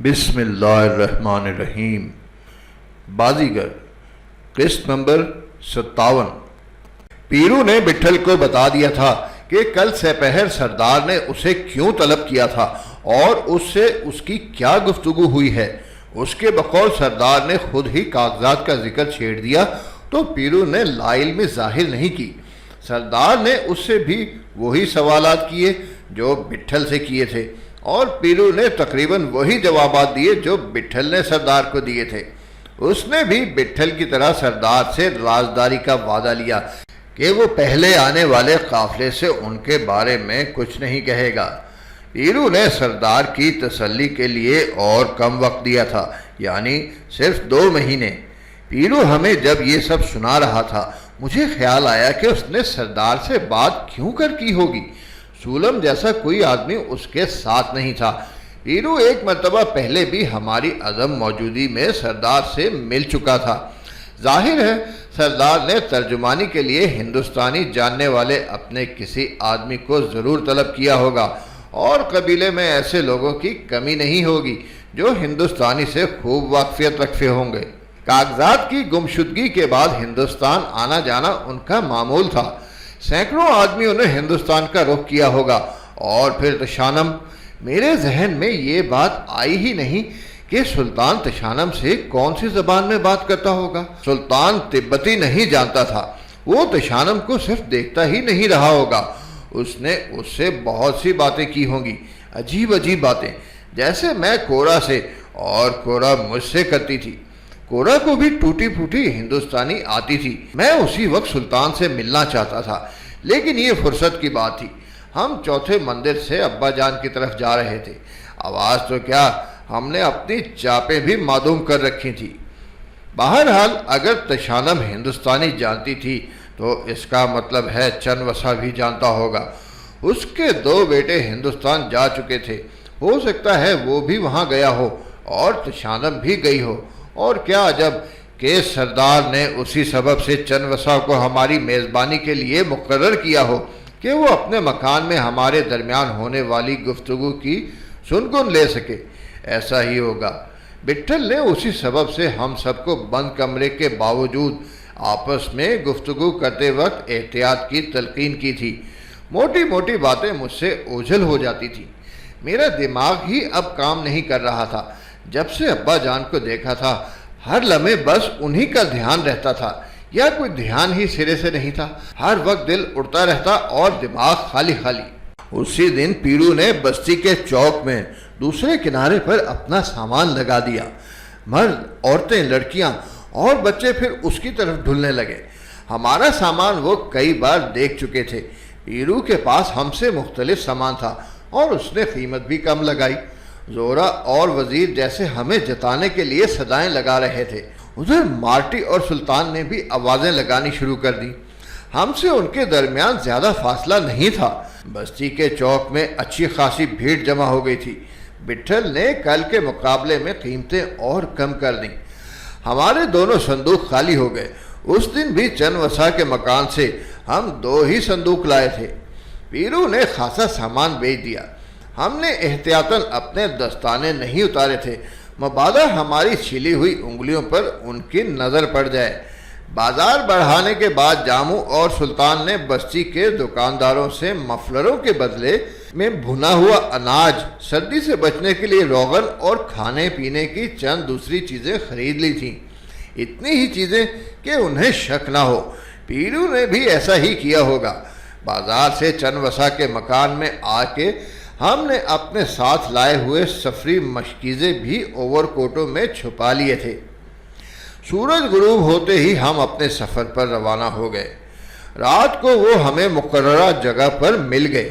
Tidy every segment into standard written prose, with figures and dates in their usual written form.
بسم اللہ الرحمن الرحیم۔ بازیگر قسط نمبر 57۔ پیرو نے بٹھل کو بتا دیا تھا کہ کل سپہر سردار نے اسے کیوں طلب کیا تھا اور اس سے اس کی کیا گفتگو ہوئی ہے۔ اس کے بقول سردار نے خود ہی کاغذات کا ذکر چھیڑ دیا تو پیرو نے لا علمی ظاہر نہیں کی۔ سردار نے اس سے بھی وہی سوالات کیے جو بٹھل سے کیے تھے اور پیرو نے تقریباً وہی جوابات دیے جو بٹھل نے سردار کو دیے تھے۔ اس نے بھی بٹھل کی طرح سردار سے رازداری کا وعدہ لیا کہ وہ پہلے آنے والے قافلے سے ان کے بارے میں کچھ نہیں کہے گا۔ پیرو نے سردار کی تسلی کے لیے اور کم وقت دیا تھا، یعنی صرف 2 مہینے۔ پیرو ہمیں جب یہ سب سنا رہا تھا مجھے خیال آیا کہ اس نے سردار سے بات کیوں کر کی ہوگی۔ سولم جیسا کوئی آدمی اس کے ساتھ نہیں تھا۔ پیرو ایک مرتبہ پہلے بھی ہماری عدم موجودگی میں سردار سے مل چکا تھا۔ ظاہر ہے سردار نے ترجمانی کے لیے ہندوستانی جاننے والے اپنے کسی آدمی کو ضرور طلب کیا ہوگا اور قبیلے میں ایسے لوگوں کی کمی نہیں ہوگی جو ہندوستانی سے خوب واقفیت رکھتے ہوں گے۔ کاغذات کی گمشدگی کے بعد ہندوستان آنا جانا ان کا معمول تھا۔ سینکڑوں آدمیوں نے ہندوستان کا رخ کیا ہوگا اور پھر تشانم۔ میرے ذہن میں یہ بات آئی ہی نہیں کہ سلطان تشانم سے کون سی زبان میں بات کرتا ہوگا۔ سلطان تبتی نہیں جانتا تھا، وہ تشانم کو صرف دیکھتا ہی نہیں رہا ہوگا۔ اس نے اس سے بہت سی باتیں کی ہوں گی، عجیب عجیب باتیں، جیسے میں کورا سے اور کورا مجھ سے کرتی تھی۔ کورا کو بھی ٹوٹی پھوٹی ہندوستانی آتی تھی۔ میں اسی وقت سلطان سے ملنا چاہتا تھا، لیکن یہ فرصت کی بات تھی۔ ہم چوتھے مندر سے ابا جان کی طرف جا رہے تھے۔ آواز تو کیا، ہم نے اپنی چاپیں بھی معدوم کر رکھی تھی۔ بہرحال اگر تشانم ہندوستانی جانتی تھی تو اس کا مطلب ہے چن وسا بھی جانتا ہوگا۔ اس کے 2 بیٹے ہندوستان جا چکے تھے، ہو سکتا ہے وہ بھی وہاں گیا ہو اور تشانم بھی گئی ہو۔ اور کیا عجب کہ سردار نے اسی سبب سے چن وسا کو ہماری میزبانی کے لیے مقرر کیا ہو کہ وہ اپنے مکان میں ہمارے درمیان ہونے والی گفتگو کی سنگن لے سکے۔ ایسا ہی ہوگا۔ بٹھل نے اسی سبب سے ہم سب کو بند کمرے کے باوجود آپس میں گفتگو کرتے وقت احتیاط کی تلقین کی تھی۔ موٹی موٹی باتیں مجھ سے اوجھل ہو جاتی تھی۔ میرا دماغ ہی اب کام نہیں کر رہا تھا۔ جب سے ابا جان کو دیکھا تھا ہر لمحے بس انہی کا دھیان رہتا تھا، یا کوئی دھیان ہی سرے سے نہیں تھا۔ ہر وقت دل اڑتا رہتا اور دماغ خالی خالی۔ اسی دن پیرو نے بستی کے چوک میں دوسرے کنارے پر اپنا سامان لگا دیا۔ مرد، عورتیں، لڑکیاں اور بچے پھر اس کی طرف ڈھلنے لگے۔ ہمارا سامان وہ کئی بار دیکھ چکے تھے۔ پیرو کے پاس ہم سے مختلف سامان تھا اور اس نے قیمت بھی کم لگائی۔ زورا اور وزیر جیسے ہمیں جتانے کے لیے صدائیں لگا رہے تھے۔ ادھر مارٹی اور سلطان نے بھی آوازیں لگانی شروع کر دی۔ ہم سے ان کے درمیان زیادہ فاصلہ نہیں تھا۔ بستی کے چوک میں اچھی خاصی بھیڑ جمع ہو گئی تھی۔ بٹھل نے کل کے مقابلے میں قیمتیں اور کم کر دیں۔ ہمارے دونوں صندوق خالی ہو گئے۔ اس دن بھی چن وسا کے مکان سے ہم 2 ہی صندوق لائے تھے۔ پیرو نے خاصا سامان بیچ دیا۔ ہم نے احتیاطاً اپنے دستانے نہیں اتارے تھے، مبادا ہماری چھلی ہوئی انگلیوں پر ان کی نظر پڑ جائے۔ بازار بڑھانے کے بعد جامو اور سلطان نے بستی کے دکانداروں سے مفلروں کے بدلے میں بھنا ہوا اناج، سردی سے بچنے کے لیے روغن اور کھانے پینے کی چند دوسری چیزیں خرید لی تھیں۔ اتنی ہی چیزیں کہ انہیں شک نہ ہو۔ پیرو نے بھی ایسا ہی کیا ہوگا۔ بازار سے چن وسا کے مکان میں آ کے ہم نے اپنے ساتھ لائے ہوئے سفری مشکیزیں بھی اوور کوٹوں میں چھپا لیے تھے۔ سورج غروب ہوتے ہی ہم اپنے سفر پر روانہ ہو گئے۔ رات کو وہ ہمیں مقررہ جگہ پر مل گئے۔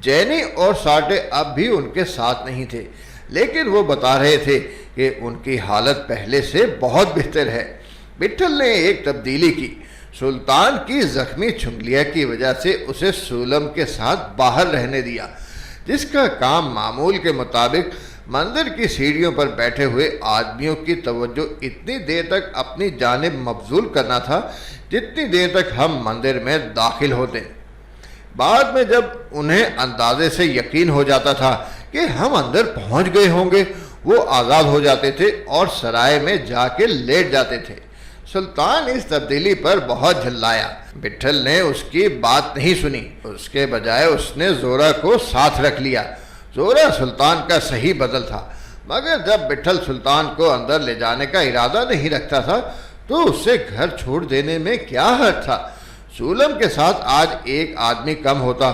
جینی اور ساٹے اب بھی ان کے ساتھ نہیں تھے، لیکن وہ بتا رہے تھے کہ ان کی حالت پہلے سے بہت بہتر ہے۔ بٹھل نے ایک تبدیلی کی۔ سلطان کی زخمی چھنگلیاں کی وجہ سے اسے سولم کے ساتھ باہر رہنے دیا، جس کا کام معمول کے مطابق مندر کی سیڑھیوں پر بیٹھے ہوئے آدمیوں کی توجہ اتنی دیر تک اپنی جانب مبذول کرنا تھا جتنی دیر تک ہم مندر میں داخل ہوتے۔ بعد میں جب انہیں اندازے سے یقین ہو جاتا تھا کہ ہم اندر پہنچ گئے ہوں گے، وہ آزاد ہو جاتے تھے اور سرائے میں جا کے لیٹ جاتے تھے۔ سلطان اس تبدیلی پر بہت جھلایا۔ بٹھل نے اس کی بات نہیں سنی، اس کے بجائے اس نے زورا کو ساتھ رکھ لیا۔ زورا سلطان کا صحیح بدل تھا، مگر جب بٹھل سلطان کو اندر لے جانے کا ارادہ نہیں رکھتا تھا تو اس سے گھر چھوڑ دینے میں کیا حرج تھا۔ سولم کے ساتھ آج ایک آدمی کم ہوتا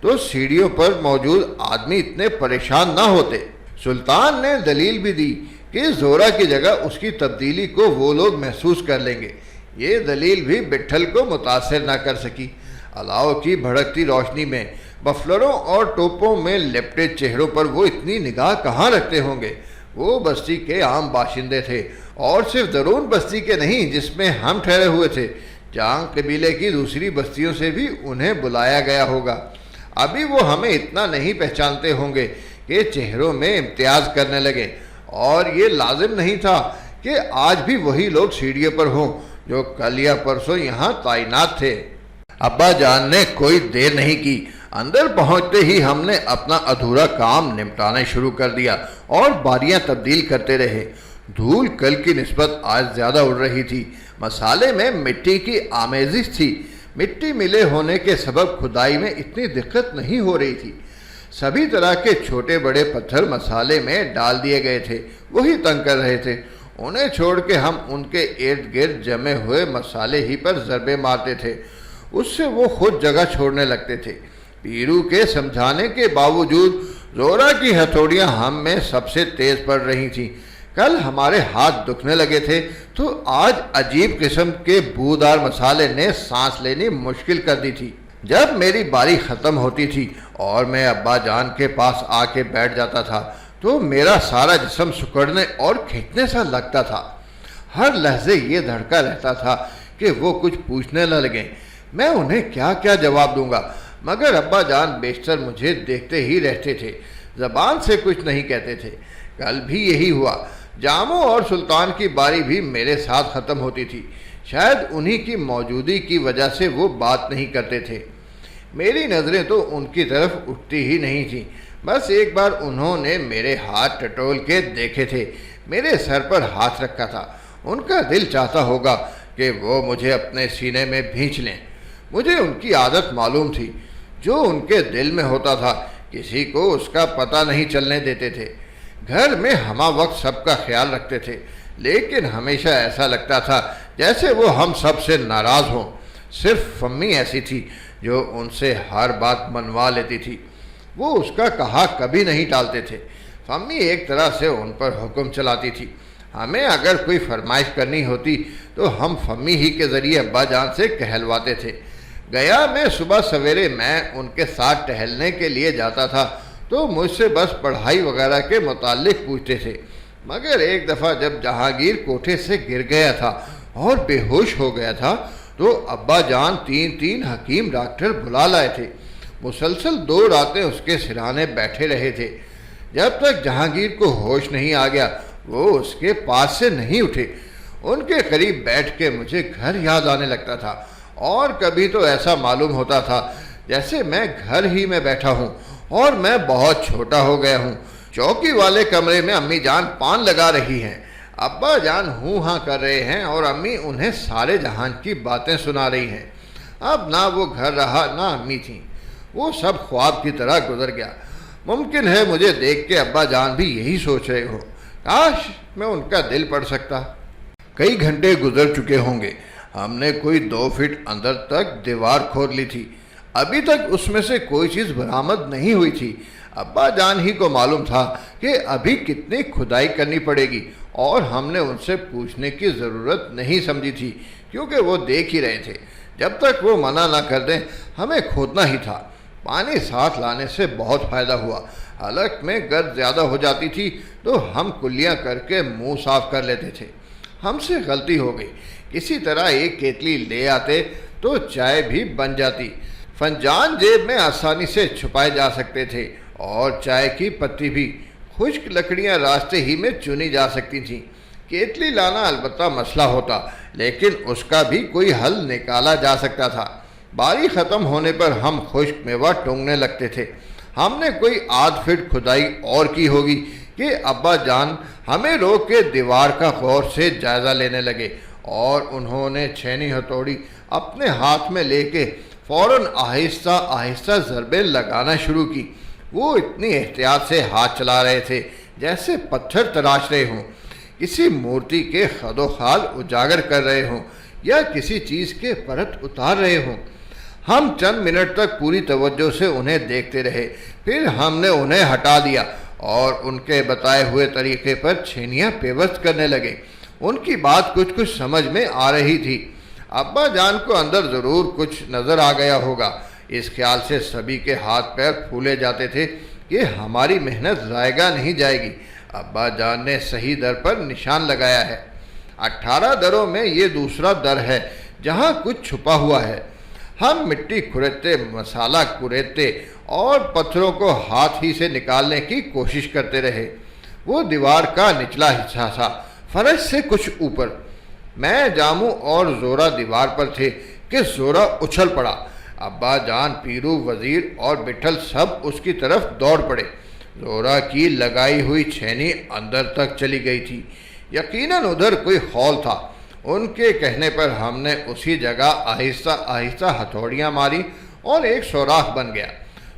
تو سیڑھیوں پر موجود آدمی اتنے پریشان نہ ہوتے۔ سلطان نے دلیل بھی دی کہ زورا کی جگہ اس کی تبدیلی کو وہ لوگ محسوس کر لیں گے۔ یہ دلیل بھی بٹھل کو متاثر نہ کر سکی۔ الاؤ کی بھڑکتی روشنی میں مفلروں اور ٹوپوں میں لپٹے چہروں پر وہ اتنی نگاہ کہاں رکھتے ہوں گے؟ وہ بستی کے عام باشندے تھے، اور صرف درون بستی کے نہیں جس میں ہم ٹھہرے ہوئے تھے، جانگ قبیلے کی دوسری بستیوں سے بھی انہیں بلایا گیا ہوگا۔ ابھی وہ ہمیں اتنا نہیں پہچانتے ہوں گے کہ چہروں میں امتیاز کرنے لگے، اور یہ لازم نہیں تھا کہ آج بھی وہی لوگ سیڑھیوں پر ہوں جو کل یا پرسوں یہاں تعینات تھے۔ ابا جان نے کوئی دیر نہیں کی، اندر پہنچتے ہی ہم نے اپنا ادھورا کام نمٹانا شروع کر دیا اور باریاں تبدیل کرتے رہے۔ دھول کل کی نسبت آج زیادہ اڑ رہی تھی۔ مسالے میں مٹی کی آمیزش تھی۔ مٹی ملے ہونے کے سبب کھدائی میں اتنی دقت نہیں ہو رہی تھی۔ سبھی طرح کے چھوٹے بڑے پتھر مسالے میں ڈال دیے گئے تھے، وہی تنگ کر رہے تھے۔ انہیں چھوڑ کے ہم ان کے ارد گرد جمے ہوئے مسالے ہی پر ضربے مارتے تھے، اس سے وہ خود جگہ چھوڑنے لگتے تھے۔ پیرو کے سمجھانے کے باوجود زورا کی ہتھوڑیاں ہم میں سب سے تیز پڑ رہی تھیں۔ کل ہمارے ہاتھ دکھنے لگے تھے تو آج عجیب قسم کے بودار مسالے نے سانس لینی مشکل کر دی تھی۔ جب میری باری ختم ہوتی تھی اور میں ابا جان کے پاس آ کے بیٹھ جاتا تھا تو میرا سارا جسم سکڑنے اور کھینچنے سا لگتا تھا۔ ہر لحظے یہ دھڑکا رہتا تھا کہ وہ کچھ پوچھنے نہ لگیں، میں انہیں کیا کیا جواب دوں گا، مگر ابا جان بیشتر مجھے دیکھتے ہی رہتے تھے، زبان سے کچھ نہیں کہتے تھے۔ کل بھی یہی ہوا۔ جاموں اور سلطان کی باری بھی میرے ساتھ ختم ہوتی تھی۔ شاید انہی کی موجودگی کی وجہ سے وہ بات نہیں کرتے تھے۔ میری نظریں تو ان کی طرف اٹھتی ہی نہیں تھیں۔ بس ایک بار انہوں نے میرے ہاتھ ٹٹول کے دیکھے تھے، میرے سر پر ہاتھ رکھا تھا۔ ان کا دل چاہتا ہوگا کہ وہ مجھے اپنے سینے میں بھینچ لیں۔ مجھے ان کی عادت معلوم تھی، جو ان کے دل میں ہوتا تھا کسی کو اس کا پتہ نہیں چلنے دیتے تھے۔ گھر میں ہمہ وقت سب کا خیال رکھتے تھے، لیکن ہمیشہ ایسا لگتا تھا جیسے وہ ہم سب سے ناراض ہوں۔ صرف فمی ایسی تھی جو ان سے ہر بات منوا لیتی تھی۔ وہ اس کا کہا کبھی نہیں ٹالتے تھے۔ فمی ایک طرح سے ان پر حکم چلاتی تھی۔ ہمیں اگر کوئی فرمائش کرنی ہوتی تو ہم فمی ہی کے ذریعے ابا جان سے کہلواتے تھے۔ گیا میں صبح سویرے میں ان کے ساتھ ٹہلنے کے لیے جاتا تھا تو مجھ سے بس پڑھائی وغیرہ کے متعلق پوچھتے تھے، مگر ایک دفعہ جب جہانگیر کوٹھے سے گر گیا تھا اور بے ہوش ہو گیا تھا تو ابا جان تین حکیم ڈاکٹر بلا لائے تھے۔ مسلسل 2 راتیں اس کے سرانے بیٹھے رہے تھے۔ جب تک جہانگیر کو ہوش نہیں آ گیا وہ اس کے پاس سے نہیں اٹھے۔ ان کے قریب بیٹھ کے مجھے گھر یاد آنے لگتا تھا، اور کبھی تو ایسا معلوم ہوتا تھا جیسے میں گھر ہی میں بیٹھا ہوں اور میں بہت چھوٹا ہو گیا ہوں۔ چوکی والے کمرے میں امی جان پان لگا رہی ہیں، ابا جان ہوں ہاں کر رہے ہیں اور امی انہیں سارے جہان کی باتیں سنا رہی ہیں۔ اب نہ وہ گھر رہا نہ امی تھیں، وہ سب خواب کی طرح گزر گیا۔ ممکن ہے مجھے دیکھ کے ابا جان بھی یہی سوچ رہے ہو، کاش میں ان کا دل پڑھ سکتا۔ کئی گھنٹے گزر چکے ہوں گے۔ ہم نے کوئی 2 فٹ اندر تک دیوار کھود لی تھی، ابھی تک اس میں سے کوئی چیز برآمد نہیں ہوئی تھی۔ ابا جان ہی کو معلوم تھا کہ ابھی کتنی کھدائی کرنی پڑے گی، اور ہم نے ان سے پوچھنے کی ضرورت نہیں سمجھی تھی کیونکہ وہ دیکھ ہی رہے تھے۔ جب تک وہ منع نہ کر دیں ہمیں کھودنا ہی تھا۔ پانی ساتھ لانے سے بہت فائدہ ہوا۔ حلق میں گرد زیادہ ہو جاتی تھی تو ہم کلیاں کر کے منہ صاف کر لیتے تھے۔ ہم سے غلطی ہو گئی، کسی طرح ایک کیتلی لے آتے تو چائے بھی بن جاتی۔ فنجان جیب میں آسانی سے چھپائے جا سکتے تھے، اور چائے کی پتی بھی۔ خشک لکڑیاں راستے ہی میں چنی جا سکتی تھیں۔ کیتلی لانا البتہ مسئلہ ہوتا، لیکن اس کا بھی کوئی حل نکالا جا سکتا تھا۔ باری ختم ہونے پر ہم خشک میوہ ٹونگنے لگتے تھے۔ ہم نے کوئی 8 فٹ کھدائی اور کی ہوگی کہ ابا جان ہمیں روک کے دیوار کا غور سے جائزہ لینے لگے اور انہوں نے چھینی ہتھوڑی اپنے ہاتھ میں لے کے فوراً آہستہ آہستہ ضربیں لگانا شروع کی۔ وہ اتنی احتیاط سے ہاتھ چلا رہے تھے جیسے پتھر تراش رہے ہوں، کسی مورتی کے خد و خال اجاگر کر رہے ہوں یا کسی چیز کے پرت اتار رہے ہوں۔ ہم چند منٹ تک پوری توجہ سے انہیں دیکھتے رہے، پھر ہم نے انہیں ہٹا دیا اور ان کے بتائے ہوئے طریقے پر چھینیاں پیوست کرنے لگے۔ ان کی بات کچھ سمجھ میں آ رہی تھی۔ ابا جان کو اندر ضرور کچھ نظر آ گیا ہوگا۔ اس خیال سے سبھی کے ہاتھ پیر پھولے جاتے تھے کہ ہماری محنت ضائع نہیں جائے گی۔ ابا جان نے صحیح در پر نشان لگایا ہے۔ 18 دروں میں یہ دوسرا در ہے جہاں کچھ چھپا ہوا ہے۔ ہم مٹی کھریدتے، مسالہ کوریدتے اور پتھروں کو ہاتھ ہی سے نکالنے کی کوشش کرتے رہے۔ وہ دیوار کا نچلا حصہ تھا، فرش سے کچھ اوپر۔ میں، جامو اور زورا دیوار پر تھے کہ زورا اچھل پڑا۔ ابا جان، پیرو، وزیر اور بٹھل سب اس کی طرف دوڑ پڑے۔ زورا کی لگائی ہوئی چھینی اندر تک چلی گئی تھی۔ یقیناً ادھر کوئی خول تھا۔ ان کے کہنے پر ہم نے اسی جگہ آہستہ آہستہ ہتھوڑیاں ماری اور ایک سوراخ بن گیا۔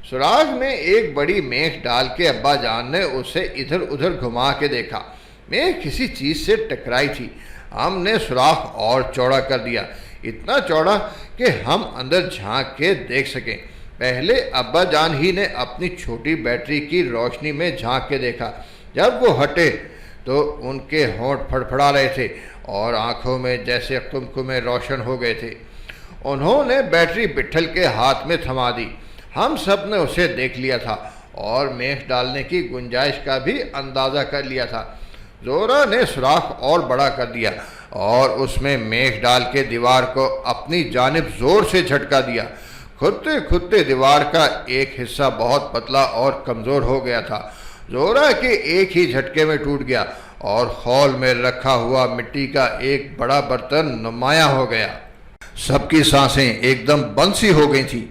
سوراخ میں ایک بڑی میخ ڈال کے ابا جان نے اسے ادھر ادھر گھما کے دیکھا۔ میخ کسی چیز سے ٹکرائی تھی۔ ہم نے سوراخ اور چوڑا کر دیا، اتنا چوڑا کہ ہم اندر جھانک کے دیکھ سکیں۔ پہلے ابا جان ہی نے اپنی چھوٹی بیٹری کی روشنی میں جھانک کے دیکھا۔ جب وہ ہٹے تو ان کے ہونٹ پھڑپھڑا رہے تھے اور آنکھوں میں جیسے قمقمے روشن ہو گئے تھے۔ انہوں نے بیٹری بٹھل کے ہاتھ میں تھما دی۔ ہم سب نے اسے دیکھ لیا تھا اور میخ ڈالنے کی گنجائش کا بھی اندازہ کر لیا تھا۔ زورا نے سوراخ اور بڑا کر دیا اور اس میں میخ ڈال کے دیوار کو اپنی جانب زور سے جھٹکا دیا۔ کھدتے کھدتے دیوار کا ایک حصہ بہت پتلا اور کمزور ہو گیا تھا۔ زورا کے ایک ہی جھٹکے میں ٹوٹ گیا اور خول میں رکھا ہوا مٹی کا ایک بڑا برتن نمایاں ہو گیا۔ سب کی سانسیں ایک دم بند سی ہو گئی تھیں۔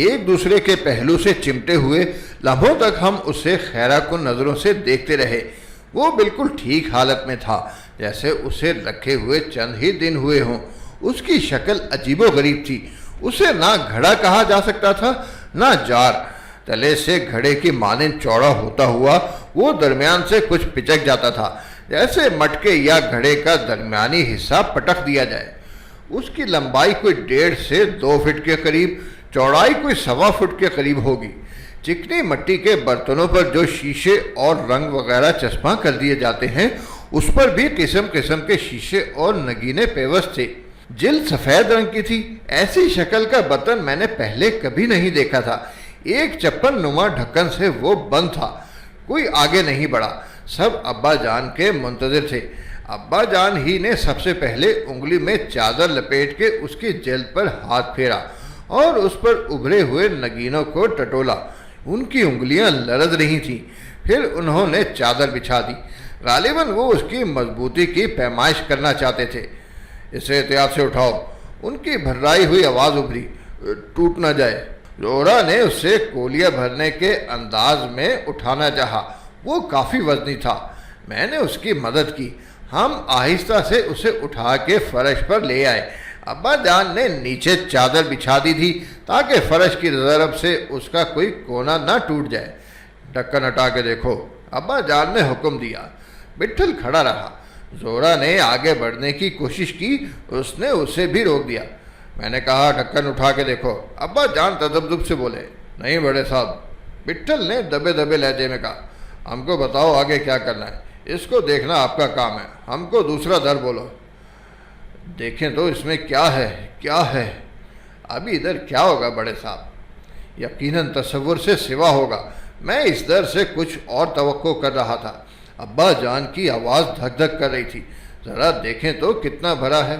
ایک دوسرے کے پہلو سے چمٹے ہوئے لمحوں تک ہم اسے خیرہ کن نظروں سے دیکھتے رہے۔ وہ بالکل ٹھیک حالت میں تھا، جیسے اسے رکھے ہوئے چند ہی دن ہوئے ہوں۔ اس کی شکل عجیب و غریب تھی۔ اسے نہ گھڑا کہا جا سکتا تھا نہ جار۔ تلے سے گھڑے کی مانند چوڑا ہوتا ہوا وہ درمیان سے کچھ پچک جاتا تھا، جیسے مٹکے یا گھڑے کا درمیانی حصہ پٹک دیا جائے۔ اس کی لمبائی کوئی 1.5 سے 2 فٹ کے قریب، چوڑائی کوئی 1.25 فٹ کے قریب ہوگی۔ چکنی مٹی کے برتنوں پر جو شیشے اور رنگ وغیرہ چسپاں کر دیے جاتے ہیں، اس پر بھی قسم قسم کے شیشے اور نگینے پیوست تھے۔ جلد سفید رنگ کی تھی۔ ایسی شکل کا برتن میں نے پہلے کبھی نہیں دیکھا تھا۔ ایک چپن نما ڈھکن سے وہ بند تھا۔ کوئی آگے نہیں بڑھا۔ سب ابا جان کے منتظر تھے۔ ابا جان ہی نے سب سے پہلے انگلی میں چادر لپیٹ کے اس کی جلد پر ہاتھ پھیرا اور اس پر ابھرے ہوئے نگینوں کو ٹٹولا۔ ان کی انگلیاں لرز رہی تھیں۔ پھر انہوں نے چادر بچھا دی۔ غالباً وہ اس کی مضبوطی کی پیمائش کرنا چاہتے تھے۔ اسے احتیاط سے اٹھاؤ، ان کی بھررائی ہوئی آواز ابھری، ٹوٹ نہ جائے۔ زورا نے اسے کولیا بھرنے کے انداز میں اٹھانا چاہا۔ وہ کافی وزنی تھا۔ میں نے اس کی مدد کی۔ ہم آہستہ سے اسے اٹھا کے فرش پر لے آئے۔ ابا جان نے نیچے چادر بچھا دی تھی تاکہ فرش کی ضرب سے اس کا کوئی کونا نہ ٹوٹ جائے۔ ڈھکن ہٹا کے دیکھو، ابا جان نے حکم دیا۔ بٹھل کھڑا رہا۔ زورا نے آگے بڑھنے کی کوشش کی، اس نے اسے بھی روک دیا۔ میں نے کہا ڈھکن اٹھا کے دیکھو۔ ابا جان تذبذب سے بولے، نہیں بڑے صاحب۔ بٹھل نے دبے دبے لہجے میں کہا، ہم کو بتاؤ آگے کیا کرنا ہے، اس کو دیکھنا آپ کا کام ہے، ہم کو دوسرا در بولو۔ دیکھیں تو اس میں کیا ہے، کیا ہے؟ ابھی ادھر کیا ہوگا بڑے صاحب؟ یقیناً تصور سے سوا ہوگا۔ میں اس در سے کچھ اور توقع کر رہا تھا۔ ابا جان کی آواز دھک دھک کر رہی تھی، ذرا دیکھیں تو کتنا بھرا ہے۔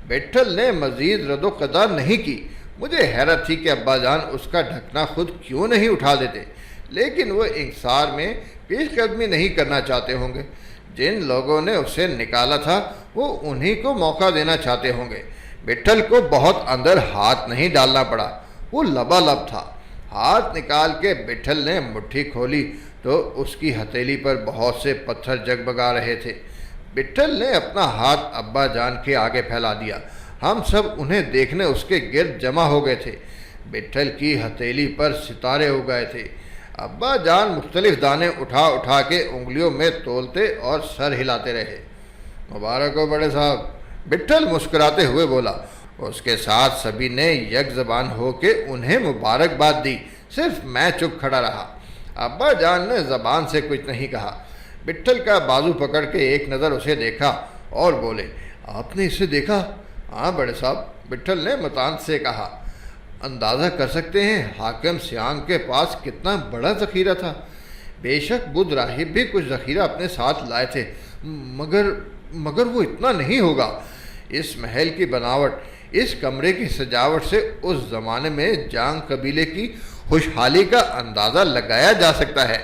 بٹھل نے مزید رد و قدا نہیں کی۔ مجھے حیرت تھی کہ ابا جان اس کا ڈھکنا خود کیوں نہیں اٹھا دیتے، لیکن وہ انکسار میں پیش قدمی نہیں کرنا چاہتے ہوں گے۔ جن لوگوں نے اسے نکالا تھا وہ انہی کو موقع دینا چاہتے ہوں گے۔ بٹھل کو بہت اندر ہاتھ نہیں ڈالنا پڑا، وہ لبالب تھا۔ ہاتھ نکال کے بٹھل نے مٹھی کھولی تو اس کی ہتھیلی پر بہت سے پتھر جگمگا رہے تھے۔ بٹھل نے اپنا ہاتھ ابا جان کے آگے پھیلا دیا۔ ہم سب انہیں دیکھنے اس کے گرد جمع ہو گئے تھے۔ بٹھل کی ہتھیلی پر ستارے ہو گئے تھے۔ ابا جان مختلف دانے اٹھا اٹھا کے انگلیوں میں تولتے اور سر ہلاتے رہے۔ مبارک ہو بڑے صاحب، بٹھل مسکراتے ہوئے بولا۔ اس کے ساتھ سبھی نے یک زبان ہو کے انہیں مبارکباد دی، صرف میں چپ کھڑا رہا۔ ابا جان نے زبان سے کچھ نہیں کہا۔ بٹھل کا بازو پکڑ کے ایک نظر اسے دیکھا اور بولے، آپ نے اسے دیکھا؟ ہاں بڑے صاحب، بٹھل نے متان سے کہا۔ اندازہ کر سکتے ہیں حاکم سیانگ کے پاس کتنا بڑا ذخیرہ تھا۔ بے شک بدھ راہب بھی کچھ ذخیرہ اپنے ساتھ لائے تھے، مگر وہ اتنا نہیں ہوگا۔ اس محل کی بناوٹ، اس کمرے کی سجاوٹ سے اس زمانے میں جانگ قبیلے کی خوشحالی کا اندازہ لگایا جا سکتا ہے۔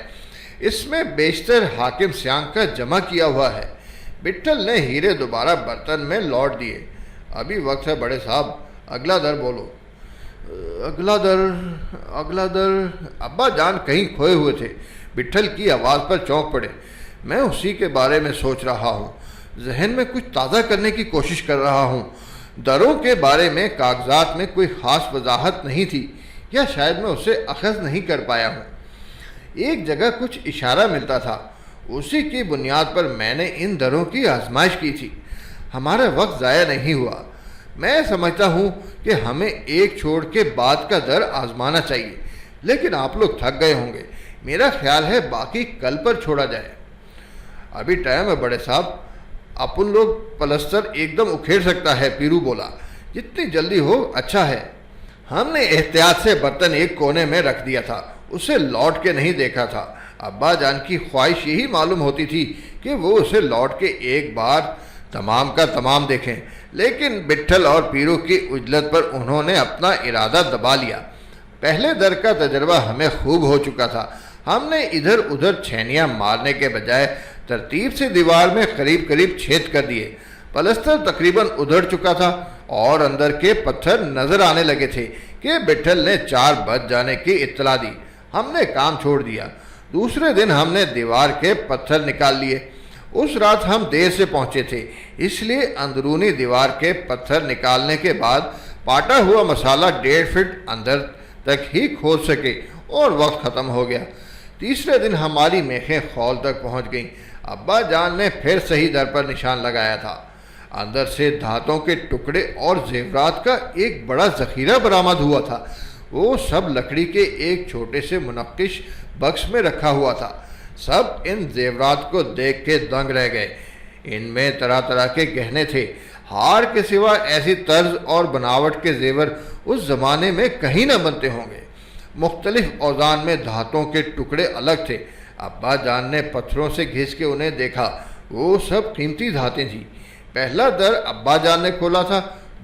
اس میں بیشتر حاکم سیانگ کا جمع کیا ہوا ہے۔ بٹھل نے ہیرے دوبارہ برتن میں لوٹ دیے۔ ابھی وقت ہے بڑے صاحب، اگلا در بولو۔ اگلا در ابا جان کہیں کھوئے ہوئے تھے، بٹھل کی آواز پر چونک پڑے۔ میں اسی کے بارے میں سوچ رہا ہوں، ذہن میں کچھ تازہ کرنے کی کوشش کر رہا ہوں۔ دروں کے بارے میں کاغذات میں کوئی خاص وضاحت نہیں تھی، یا شاید میں اسے اخذ نہیں کر پایا ہوں۔ ایک جگہ کچھ اشارہ ملتا تھا، اسی کی بنیاد پر میں نے ان دروں کی آزمائش کی تھی۔ ہمارا وقت ضائع نہیں ہوا۔ میں سمجھتا ہوں کہ ہمیں ایک چھوڑ کے بعد کا در آزمانا چاہیے، لیکن آپ لوگ تھک گئے ہوں گے۔ میرا خیال ہے باقی کل پر چھوڑا جائے۔ ابھی ٹائم ہے بڑے صاحب، اپن لوگ پلستر ایک دم اکھیڑ سکتا ہے، پیرو بولا۔ جتنی جلدی ہو اچھا ہے۔ ہم نے احتیاط سے برتن ایک کونے میں رکھ دیا تھا، اسے لوٹ کے نہیں دیکھا تھا۔ ابا جان کی خواہش یہی معلوم ہوتی تھی کہ وہ اسے لوٹ کے ایک بار تمام کا تمام دیکھیں، لیکن بٹھل اور پیرو کی عجلت پر انہوں نے اپنا ارادہ دبا لیا۔ پہلے در کا تجربہ ہمیں خوب ہو چکا تھا۔ ہم نے ادھر ادھر چھینیاں مارنے کے بجائے ترتیب سے دیوار میں قریب قریب چھید کر دیے۔ پلستر تقریباً ادھڑ چکا تھا اور اندر کے پتھر نظر آنے لگے تھے کہ بٹھل نے 4 بج جانے کی اطلاع دی۔ ہم نے کام چھوڑ دیا۔ دوسرے دن ہم نے دیوار کے پتھر نکال لیے۔ اس رات ہم دیر سے پہنچے تھے، اس لیے اندرونی دیوار کے پتھر نکالنے کے بعد پاٹا ہوا مسالہ 1.5 فٹ اندر تک ہی کھود سکے اور وقت ختم ہو گیا۔ تیسرے دن ہماری میخیں خول تک پہنچ گئیں۔ ابا جان نے پھر صحیح در پر نشان لگایا تھا۔ اندر سے دھاتوں کے ٹکڑے اور زیورات کا ایک بڑا ذخیرہ برآمد ہوا تھا۔ وہ سب لکڑی کے ایک چھوٹے سے منقش بکس میں رکھا ہوا تھا۔ سب ان زیورات کو دیکھ کے دنگ رہ گئے۔ ان میں طرح طرح کے گہنے تھے۔ ہار کے سوا ایسی طرز اور بناوٹ کے زیور اس زمانے میں کہیں نہ بنتے ہوں گے۔ مختلف اوزان میں دھاتوں کے ٹکڑے الگ تھے۔ ابا جان نے پتھروں سے گھس کے انہیں دیکھا، وہ سب قیمتی دھاتیں تھیں۔ پہلا در ابا جان نے کھولا تھا،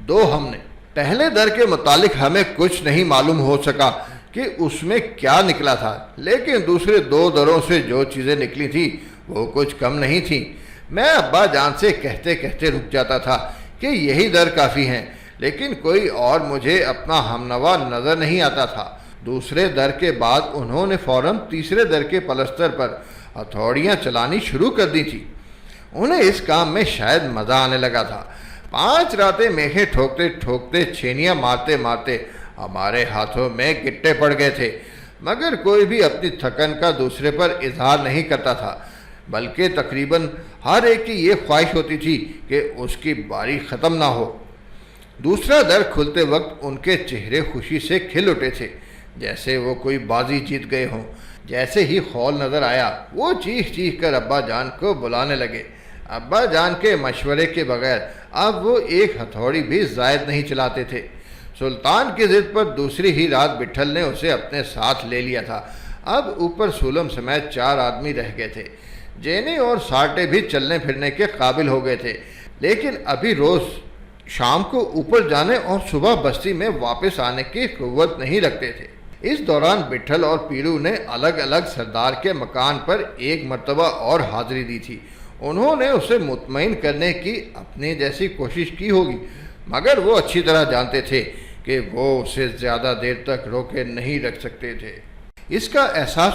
2 ہم نے۔ پہلے در کے متعلق ہمیں کچھ نہیں معلوم ہو سکا کہ اس میں کیا نکلا تھا، لیکن دوسرے 2 دروں سے جو چیزیں نکلی تھیں وہ کچھ کم نہیں تھیں۔ میں ابا جان سے کہتے کہتے رک جاتا تھا کہ یہی در کافی ہیں، لیکن کوئی اور مجھے اپنا ہمنوا نظر نہیں آتا تھا۔ دوسرے در کے بعد انہوں نے فوراً تیسرے در کے پلستر پر ہتھوڑیاں چلانی شروع کر دی تھی۔ انہیں اس کام میں شاید مزہ آنے لگا تھا۔ 5 راتیں میخیں ٹھوکتے ٹھوکتے، چھینیاں مارتے مارتے ہمارے ہاتھوں میں گٹے پڑ گئے تھے، مگر کوئی بھی اپنی تھکن کا دوسرے پر اظہار نہیں کرتا تھا، بلکہ تقریباً ہر ایک کی یہ خواہش ہوتی تھی کہ اس کی باری ختم نہ ہو۔ دوسرا در کھلتے وقت ان کے چہرے خوشی سے کھل اٹھے تھے، جیسے وہ کوئی بازی جیت گئے ہوں۔ جیسے ہی خول نظر آیا، وہ چیخ چیخ کر ابا جان کو بلانے لگے۔ ابا جان کے مشورے کے بغیر اب وہ ایک ہتھوڑی بھی زائد نہیں چلاتے تھے۔ سلطان کی ضد پر دوسری ہی رات بٹھل نے اسے اپنے ساتھ لے لیا تھا۔ اب اوپر سولم سمیت 4 آدمی رہ گئے تھے۔ جینے اور ساٹے بھی چلنے پھرنے کے قابل ہو گئے تھے، لیکن ابھی روز شام کو اوپر جانے اور صبح بستی میں واپس آنے کی قوت نہیں رکھتے تھے۔ اس دوران بٹھل اور پیرو نے الگ الگ سردار کے مکان پر ایک مرتبہ اور حاضری دی تھی۔ انہوں نے اسے مطمئن کرنے کی اپنے جیسی کوشش کی ہوگی، مگر وہ اچھی طرح جانتے تھے کہ وہ اسے زیادہ دیر تک روکے نہیں رکھ سکتے تھے۔ اس کا احساس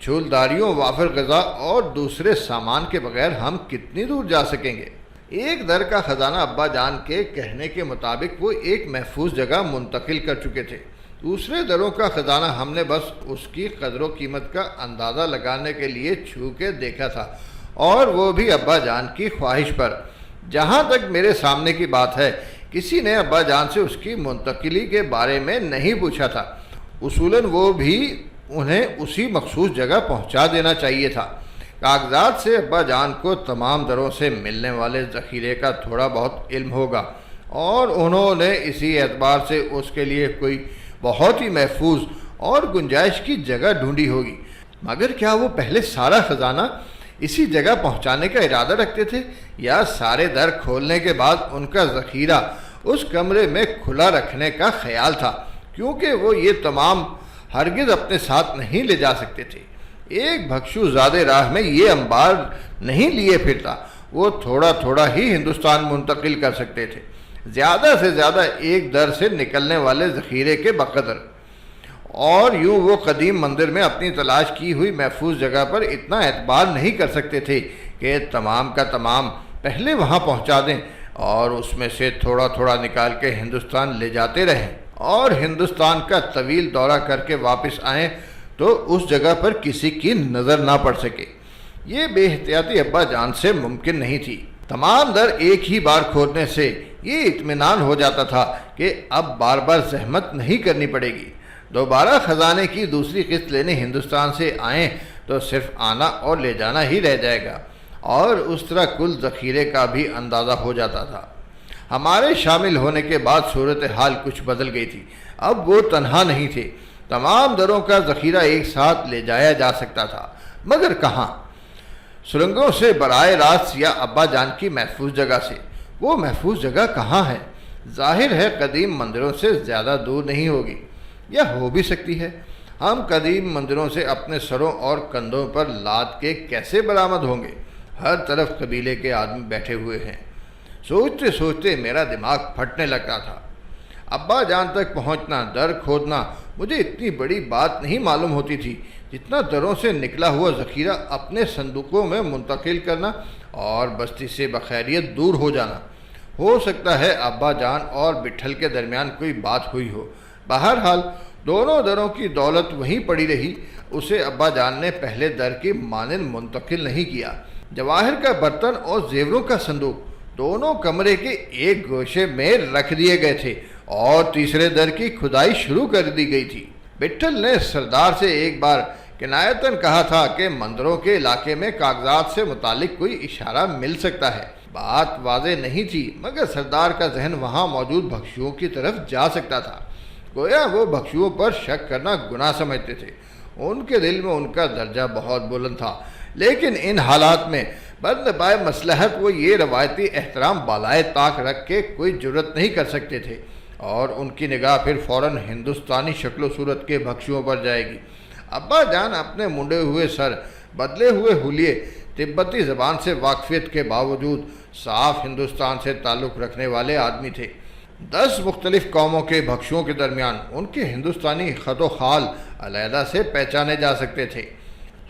چھولداریوں، وافر غذا اور دوسرے سامان کے بغیر ہم کتنی دور جا سکیں گے؟ ایک در کا خزانہ ابا جان کے کہنے کے مطابق وہ ایک محفوظ جگہ منتقل کر چکے تھے۔ دوسرے دروں کا خزانہ ہم نے بس اس کی قدر و قیمت کا اندازہ لگانے کے لیے چھو کے دیکھا تھا، اور وہ بھی ابا جان کی خواہش پر۔ جہاں تک میرے سامنے کی بات ہے، کسی نے ابا جان سے اس کی منتقلی کے بارے میں نہیں پوچھا تھا۔ اصولاً وہ بھی انہیں اسی مخصوص جگہ پہنچا دینا چاہیے تھا۔ کاغذات سے ابا جان کو تمام دروں سے ملنے والے ذخیرے کا تھوڑا بہت علم ہوگا، اور انہوں نے اسی اعتبار سے اس کے لیے کوئی بہت ہی محفوظ اور گنجائش کی جگہ ڈھونڈی ہوگی۔ مگر کیا وہ پہلے سارا خزانہ اسی جگہ پہنچانے کا ارادہ رکھتے تھے، یا سارے در کھولنے کے بعد ان کا ذخیرہ اس کمرے میں کھلا رکھنے کا خیال تھا، کیونکہ وہ یہ تمام ہرگز اپنے ساتھ نہیں لے جا سکتے تھے۔ ایک بھکشو زادے راہ میں یہ انبار نہیں لیے پھرتا، وہ تھوڑا تھوڑا ہی ہندوستان منتقل کر سکتے تھے، زیادہ سے زیادہ ایک در سے نکلنے والے ذخیرے کے بقدر، اور یوں وہ قدیم مندر میں اپنی تلاش کی ہوئی محفوظ جگہ پر اتنا اعتبار نہیں کر سکتے تھے کہ تمام کا تمام پہلے وہاں پہنچا دیں اور اس میں سے تھوڑا تھوڑا نکال کے ہندوستان لے جاتے رہیں، اور ہندوستان کا طویل دورہ کر کے واپس آئیں تو اس جگہ پر کسی کی نظر نہ پڑ سکے۔ یہ بے احتیاطی ابا جان سے ممکن نہیں تھی۔ تمام در ایک ہی بار کھولنے سے یہ اطمینان ہو جاتا تھا کہ اب بار بار زحمت نہیں کرنی پڑے گی۔ دوبارہ خزانے کی دوسری قسط لینے ہندوستان سے آئیں تو صرف آنا اور لے جانا ہی رہ جائے گا، اور اس طرح کل ذخیرے کا بھی اندازہ ہو جاتا تھا۔ ہمارے شامل ہونے کے بعد صورتحال کچھ بدل گئی تھی۔ اب وہ تنہا نہیں تھے، تمام دروں کا ذخیرہ ایک ساتھ لے جایا جا سکتا تھا، مگر کہاں؟ سرنگوں سے براہ راست یا ابا جان کی محفوظ جگہ سے؟ وہ محفوظ جگہ کہاں ہے؟ ظاہر ہے قدیم مندروں سے زیادہ دور نہیں ہوگی، یا ہو بھی سکتی ہے۔ ہم قدیم مندروں سے اپنے سروں اور کندھوں پر لاد کے کیسے برآمد ہوں گے؟ ہر طرف قبیلے کے آدمی بیٹھے ہوئے ہیں۔ سوچتے سوچتے میرا دماغ پھٹنے لگتا تھا۔ ابا جان تک پہنچنا، در کھودنا مجھے اتنی بڑی بات نہیں معلوم ہوتی تھی جتنا دروں سے نکلا ہوا ذخیرہ اپنے صندوقوں میں منتقل کرنا اور بستی سے بخیریت دور ہو جانا۔ ہو سکتا ہے ابا جان اور بٹھل کے درمیان کوئی بات ہوئی ہو۔ بہرحال دونوں دروں کی دولت وہیں پڑی رہی، اسے ابا جان نے پہلے در کی مانند منتقل نہیں کیا۔ جواہر کا برتن اور زیوروں کا صندوق دونوں کمرے کے ایک گوشے میں رکھ دیے گئے تھے، اور تیسرے در کی کھدائی شروع کر دی گئی تھی۔ بٹھل نے سردار سے ایک بار کنایتاً کہا تھا کہ مندروں کے علاقے میں کاغذات سے متعلق کوئی اشارہ مل سکتا ہے۔ بات واضح نہیں تھی، مگر سردار کا ذہن وہاں موجود بھکشوؤں کی طرف جا سکتا تھا۔ گویا وہ بھکشوؤں پر شک کرنا گناہ سمجھتے تھے۔ ان کے دل میں ان کا درجہ بہت بلند تھا، لیکن ان حالات میں بندبائے مصلحت وہ یہ روایتی احترام بالائے طاق رکھ کے کوئی جرت نہیں کر سکتے تھے، اور ان کی نگاہ پھر فوراً ہندوستانی شکل و صورت کے بھکشوؤں پر جائے گی۔ ابا جان اپنے منڈے ہوئے سر، بدلے ہوئے حلیے، تبتی زبان سے واقفیت کے باوجود صاف ہندوستان سے تعلق رکھنے والے آدمی تھے۔ 10 مختلف قوموں کے بھکشوؤں کے درمیان ان کے ہندوستانی خط و خال علیحدہ سے پہچانے جا سکتے تھے۔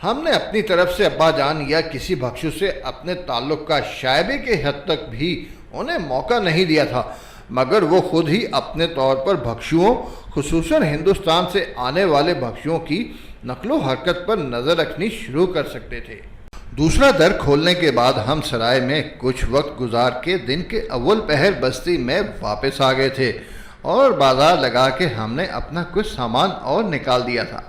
ہم نے اپنی طرف سے ابا جان یا کسی بھکشو سے اپنے تعلق کا شائبے کے حد تک بھی انہیں موقع نہیں دیا تھا، مگر وہ خود ہی اپنے طور پر بھکشوؤں، خصوصاً ہندوستان سے آنے والے بھکشوؤں کی نقل و حرکت پر نظر رکھنی شروع کر سکتے تھے۔ دوسرا در کھولنے کے بعد ہم سرائے میں کچھ وقت گزار کے دن کے اول پہر بستی میں واپس آ گئے تھے، اور بازار لگا کے ہم نے اپنا کچھ سامان اور نکال دیا تھا۔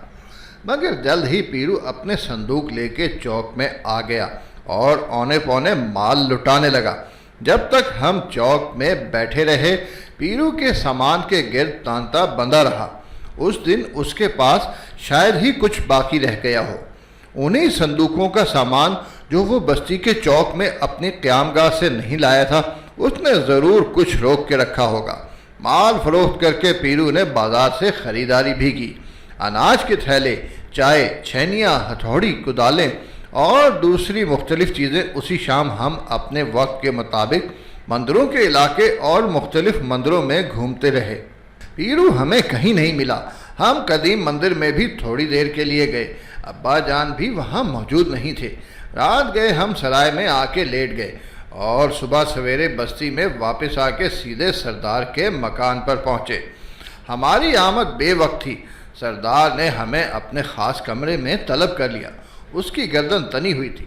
مگر جلد ہی پیرو اپنے صندوق لے کے چوک میں آ گیا اور اونے پونے مال لٹانے لگا۔ جب تک ہم چوک میں بیٹھے رہے، پیرو کے سامان کے گرد تانتا بندھا رہا۔ اس دن اس کے پاس شاید ہی کچھ باقی رہ گیا ہو۔ انہی صندوقوں کا سامان جو وہ بستی کے چوک میں اپنی قیام گاہ سے نہیں لایا تھا، اس نے ضرور کچھ روک کے رکھا ہوگا۔ مال فروخت کر کے پیرو نے بازار سے خریداری بھی کی۔ اناج کے تھیلے، چائے، چھینیاں، ہتھوڑی، کدالیں اور دوسری مختلف چیزیں اسی شام ہم اپنے وقت کے مطابق مندروں کے علاقے اور مختلف مندروں میں گھومتے رہے۔ پیرو ہمیں کہیں نہیں ملا۔ ہم قدیم مندر میں بھی تھوڑی دیر کے لیے گئے، ابا جان بھی وہاں موجود نہیں تھے۔ رات گئے ہم سرائے میں آ کے لیٹ گئے اور صبح سویرے بستی میں واپس آ کے سیدھے سردار کے مکان پر پہنچے۔ ہماری آمد بے وقت تھی۔ سردار نے ہمیں اپنے خاص کمرے میں طلب کر لیا۔ اس کی گردن تنی ہوئی تھی۔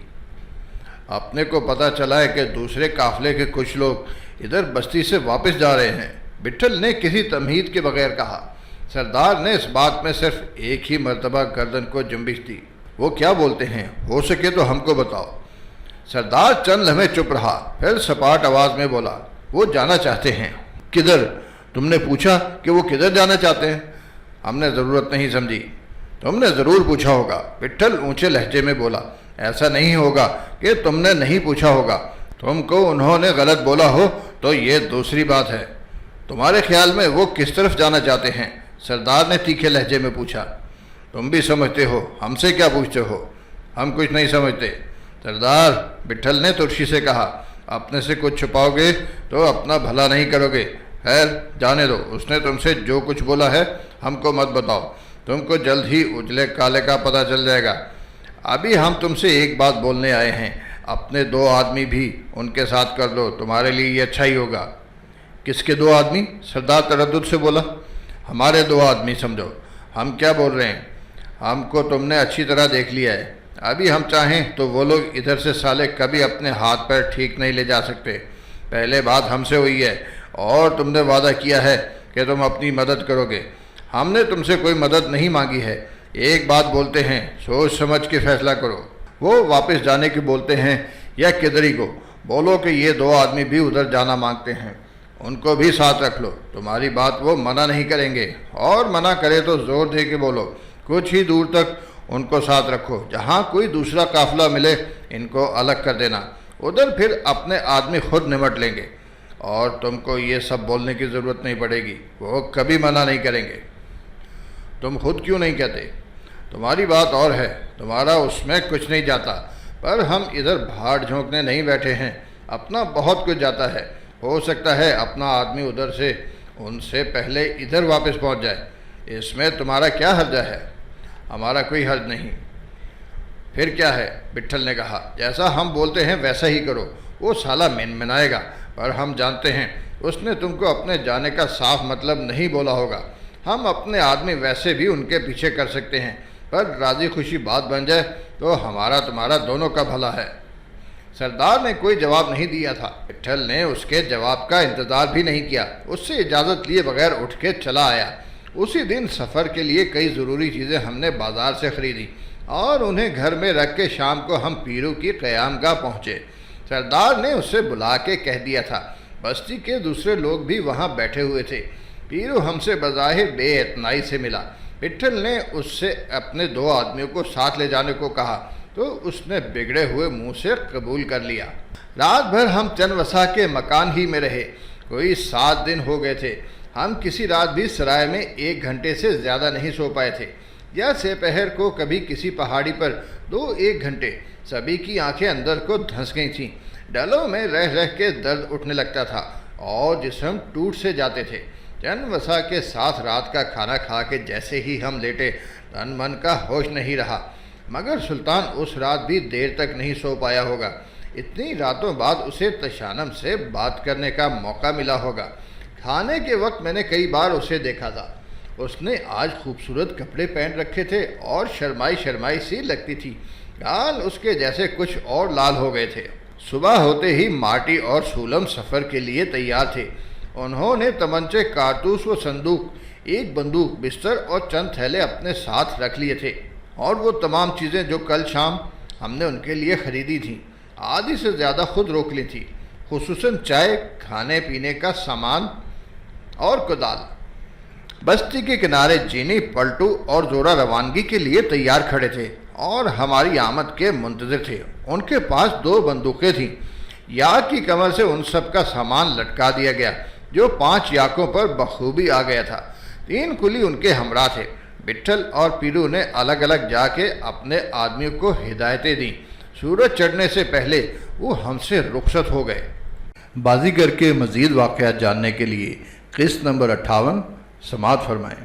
اپنے کو پتہ چلا ہے کہ دوسرے قافلے کے کچھ لوگ ادھر بستی سے واپس جا رہے ہیں، بٹھل نے کسی تمہید کے بغیر کہا۔ سردار نے اس بات میں صرف ایک ہی مرتبہ گردن کو جنبش دی۔ وہ کیا بولتے ہیں؟ ہو سکے تو ہم کو بتاؤ۔ سردار چند لمحے چپ رہا، پھر سپاٹ آواز میں بولا، وہ جانا چاہتے ہیں۔ کدھر؟ تم نے پوچھا کہ وہ کدھر جانا چاہتے ہیں؟ ہم نے ضرورت نہیں سمجھی۔ تم نے ضرور پوچھا ہوگا، بٹھل اونچے لہجے میں بولا۔ ایسا نہیں ہوگا کہ تم نے نہیں پوچھا ہوگا۔ تم کو انہوں نے غلط بولا ہو تو یہ دوسری بات ہے۔ تمہارے خیال میں وہ کس طرف جانا چاہتے ہیں؟ سردار نے تیکھے لہجے میں پوچھا۔ تم بھی سمجھتے ہو، ہم سے کیا پوچھتے ہو؟ ہم کچھ نہیں سمجھتے سردار، بٹھل نے ترشی سے کہا۔ اپنے سے کچھ چھپاؤ گے تو اپنا بھلا نہیں کرو گے۔ خیر جانے دو، اس نے تم سے جو کچھ بولا ہے ہم کو مت بتاؤ، تم کو جلد ہی اجلے کالے کا پتہ چل جائے گا۔ ابھی ہم تم سے ایک بات بولنے آئے ہیں، اپنے 2 آدمی بھی ان کے ساتھ کر لو، تمہارے لیے یہ اچھا ہی ہوگا۔ کس کے 2 آدمی؟ سردار تردد سے بولا۔ ہمارے 2 آدمی سمجھو۔ ہم کیا بول رہے ہیں؟ ہم کو تم نے اچھی طرح دیکھ لیا ہے۔ ابھی ہم چاہیں تو وہ لوگ ادھر سے سالے کبھی اپنے ہاتھ پیر ٹھیک نہیں لے جا سکتے۔ پہلے بات ہم سے ہوئی ہے اور تم نے وعدہ کیا ہے کہ تم اپنی مدد کرو گے۔ ہم نے تم سے کوئی مدد نہیں مانگی ہے۔ ایک بات بولتے ہیں، سوچ سمجھ کے فیصلہ کرو۔ وہ واپس جانے کی بولتے ہیں یا کدھری کو؟ بولو کہ یہ 2 آدمی بھی ادھر جانا مانگتے ہیں، ان کو بھی ساتھ رکھ لو۔ تمہاری بات وہ منع نہیں کریں گے، اور منع کرے تو زور دے کے بولو۔ کچھ ہی دور تک ان کو ساتھ رکھو، جہاں کوئی دوسرا قافلہ ملے ان کو الگ کر دینا، ادھر پھر اپنے آدمی خود نمٹ لیں گے، اور تم کو یہ سب بولنے کی ضرورت نہیں پڑے گی، وہ کبھی منع نہیں کریں گے۔ تم خود کیوں نہیں کہتے؟ تمہاری بات اور ہے، تمہارا اس میں کچھ نہیں جاتا، پر ہم ادھر بھاڑ جھونکنے نہیں بیٹھے ہیں، اپنا بہت کچھ جاتا ہے۔ ہو سکتا ہے اپنا آدمی ادھر سے ان سے پہلے ادھر واپس پہنچ جائے، اس میں تمہارا کیا حرج ہے؟ ہمارا کوئی حرج نہیں۔ پھر کیا ہے؟ بٹھل نے کہا، جیسا ہم بولتے ہیں ویسا ہی کرو۔ وہ سالہ منائے گا، پر ہم جانتے ہیں اس نے تم کو اپنے جانے کا صاف مطلب نہیں بولا ہوگا۔ ہم اپنے آدمی ویسے بھی ان کے پیچھے کر سکتے ہیں، پر راضی خوشی بات بن جائے تو ہمارا تمہارا دونوں کا بھلا ہے۔ سردار نے کوئی جواب نہیں دیا تھا۔ بٹھل نے اس کے جواب کا انتظار بھی نہیں کیا، اس سے اجازت لیے بغیر اٹھ کے چلا آیا۔ اسی دن سفر کے لیے کئی ضروری چیزیں ہم نے بازار سے خریدی اور انہیں گھر میں رکھ کے شام کو ہم پیرو کی قیام گاہ پہنچے۔ سردار نے اسے بلا کے کہہ دیا تھا۔ بستی کے دوسرے لوگ بھی وہاں بیٹھے ہوئے تھے۔ پیرو ہم سے بظاہر بے اعتنائی سے ملا۔ بٹھل نے اس سے اپنے 2 آدمیوں کو ساتھ لے جانے کو کہا تو اس نے بگڑے ہوئے منہ سے قبول کر لیا۔ رات بھر ہم چنوسا کے مکان ہی میں رہے۔ کوئی 7 دن ہو گئے تھے۔ ہم کسی رات بھی سرائے میں 1 گھنٹے سے زیادہ نہیں سو پائے تھے، یا سپہر کو کبھی کسی پہاڑی پر 2-1 گھنٹے۔ سبھی کی آنکھیں اندر کو دھنس گئی تھیں، ڈلوں میں رہ کے درد اٹھنے لگتا تھا اور جسم ٹوٹ سے جاتے تھے۔ چنوسا کے ساتھ رات کا کھانا کھا کے جیسے ہی ہم لیٹے، تن من کا ہوش نہیں رہا، مگر سلطان اس رات بھی دیر تک نہیں سو پایا ہوگا۔ اتنی راتوں بعد اسے تشانم سے بات کرنے کا موقع ملا ہوگا۔ کھانے کے وقت میں نے کئی بار اسے دیکھا تھا۔ اس نے آج خوبصورت کپڑے پہن رکھے تھے اور شرمائی سی لگتی تھی۔ گال اس کے جیسے کچھ اور لال ہو گئے تھے۔ صبح ہوتے ہی مارٹی اور سولم سفر کے لیے تیار تھے۔ انہوں نے تمنچے، کارتوس و صندوق، 1 بندوق، بستر اور چند تھیلے اپنے ساتھ رکھ لیے تھے، اور وہ تمام چیزیں جو کل شام ہم نے ان کے لیے خریدی تھیں، آدھی سے زیادہ خود روک لی تھی، خصوصاً چائے، کھانے پینے کا سامان اور کدال۔ بستی کے کنارے جینی، پلٹو اور زورا روانگی کے لیے تیار کھڑے تھے اور ہماری آمد کے منتظر تھے۔ ان کے پاس 2 بندوقیں تھیں۔ یاک کی کمر سے ان سب کا سامان لٹکا دیا گیا جو 5 یاکوں پر بخوبی آ گیا تھا۔ 3 کلی ان کے ہمراہ تھے۔ بٹھل اور پیرو نے الگ الگ جا کے اپنے آدمیوں کو ہدایتیں دیں۔ سورج چڑھنے سے پہلے وہ ہم سے رخصت ہو گئے۔ بازیگر کے مزید واقعات جاننے کے لیے قسط نمبر 58 سماعت فرمائیں۔